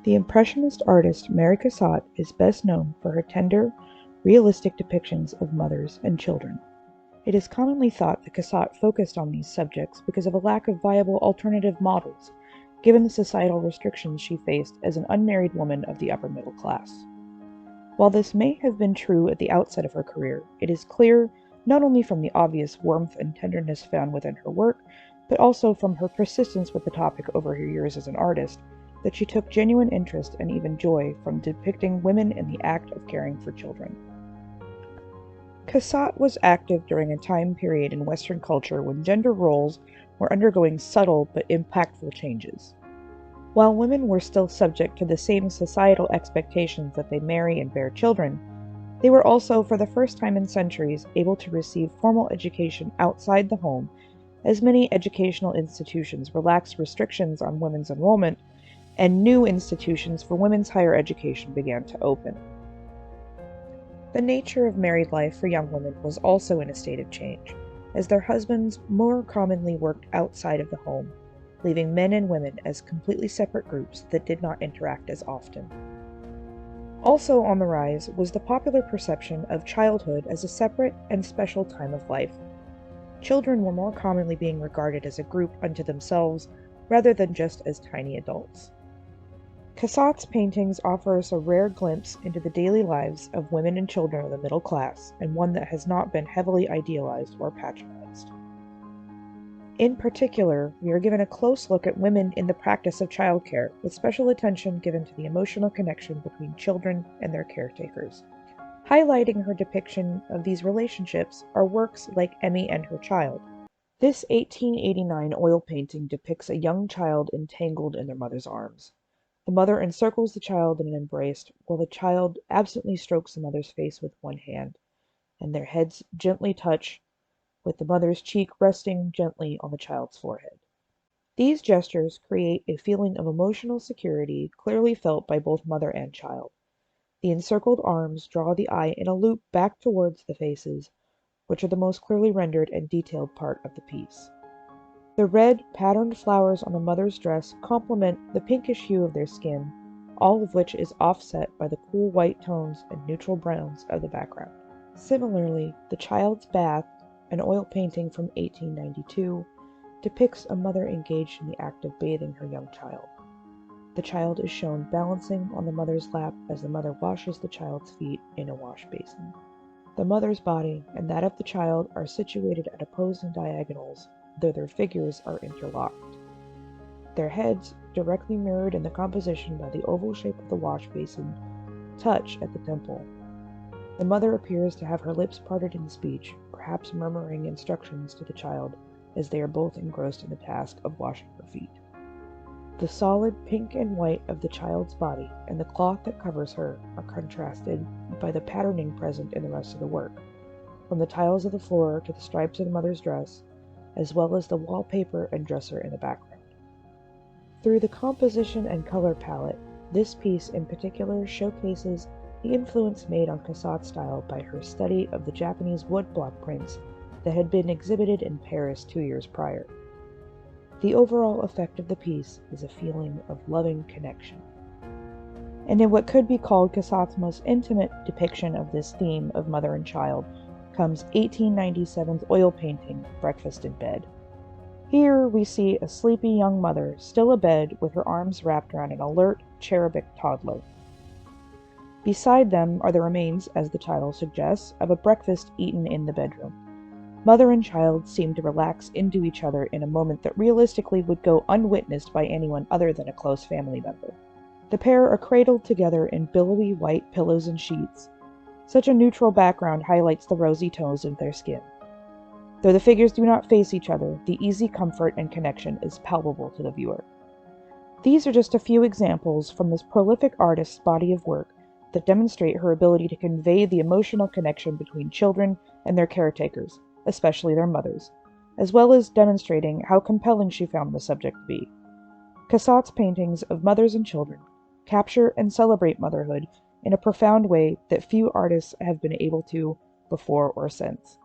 The Impressionist artist Mary Cassatt is best known for her tender, realistic depictions of mothers and children. It is commonly thought that Cassatt focused on these subjects because of a lack of viable alternative models, given the societal restrictions she faced as an unmarried woman of the upper middle class. While this may have been true at the outset of her career, it is clear, not only from the obvious warmth and tenderness found within her work, but also from her persistence with the topic over her years as an artist, that she took genuine interest and even joy from depicting women in the act of caring for children. Cassatt was active during a time period in Western culture when gender roles were undergoing subtle but impactful changes. While women were still subject to the same societal expectations that they marry and bear children, they were also, for the first time in centuries, able to receive formal education outside the home, as many educational institutions relaxed restrictions on women's enrollment, and new institutions for women's higher education began to open. The nature of married life for young women was also in a state of change, as their husbands more commonly worked outside of the home, leaving men and women as completely separate groups that did not interact as often. Also on the rise was the popular perception of childhood as a separate and special time of life. Children were more commonly being regarded as a group unto themselves rather than just as tiny adults. Cassatt's paintings offer us a rare glimpse into the daily lives of women and children of the middle class, and one that has not been heavily idealized or patronized. In particular, we are given a close look at women in the practice of childcare, with special attention given to the emotional connection between children and their caretakers. Highlighting her depiction of these relationships are works like Emmy and Her Child. This 1889 oil painting depicts a young child entangled in their mother's arms. The mother encircles the child in an embrace, while the child absently strokes the mother's face with one hand, and their heads gently touch, with the mother's cheek resting gently on the child's forehead. These gestures create a feeling of emotional security clearly felt by both mother and child. The encircled arms draw the eye in a loop back towards the faces, which are the most clearly rendered and detailed part of the piece. The red, patterned flowers on the mother's dress complement the pinkish hue of their skin, all of which is offset by the cool white tones and neutral browns of the background. Similarly, The Child's Bath, an oil painting from 1892, depicts a mother engaged in the act of bathing her young child. The child is shown balancing on the mother's lap as the mother washes the child's feet in a wash basin. The mother's body and that of the child are situated at opposing diagonals, though their figures are interlocked. Their heads, directly mirrored in the composition by the oval shape of the wash basin, touch at the temple. The mother appears to have her lips parted in speech, perhaps murmuring instructions to the child, as they are both engrossed in the task of washing her feet. The solid pink and white of the child's body and the cloth that covers her are contrasted by the patterning present in the rest of the work, from the tiles of the floor to the stripes of the mother's dress, as well as the wallpaper and dresser in the background. Through the composition and color palette, this piece in particular showcases the influence made on Cassatt's style by her study of the Japanese woodblock prints that had been exhibited in Paris 2 years prior. The overall effect of the piece is a feeling of loving connection. And in what could be called Cassatt's most intimate depiction of this theme of mother and child comes 1897's oil painting, Breakfast in Bed. Here we see a sleepy young mother still abed with her arms wrapped around an alert, cherubic toddler. Beside them are the remains, as the title suggests, of a breakfast eaten in the bedroom. Mother and child seem to relax into each other in a moment that realistically would go unwitnessed by anyone other than a close family member. The pair are cradled together in billowy white pillows and sheets. Such a neutral background highlights the rosy tones of their skin. Though the figures do not face each other, the easy comfort and connection is palpable to the viewer. These are just a few examples from this prolific artist's body of work that demonstrate her ability to convey the emotional connection between children and their caretakers, especially their mothers, as well as demonstrating how compelling she found the subject to be. Cassatt's paintings of mothers and children capture and celebrate motherhood in a profound way that few artists have been able to before or since.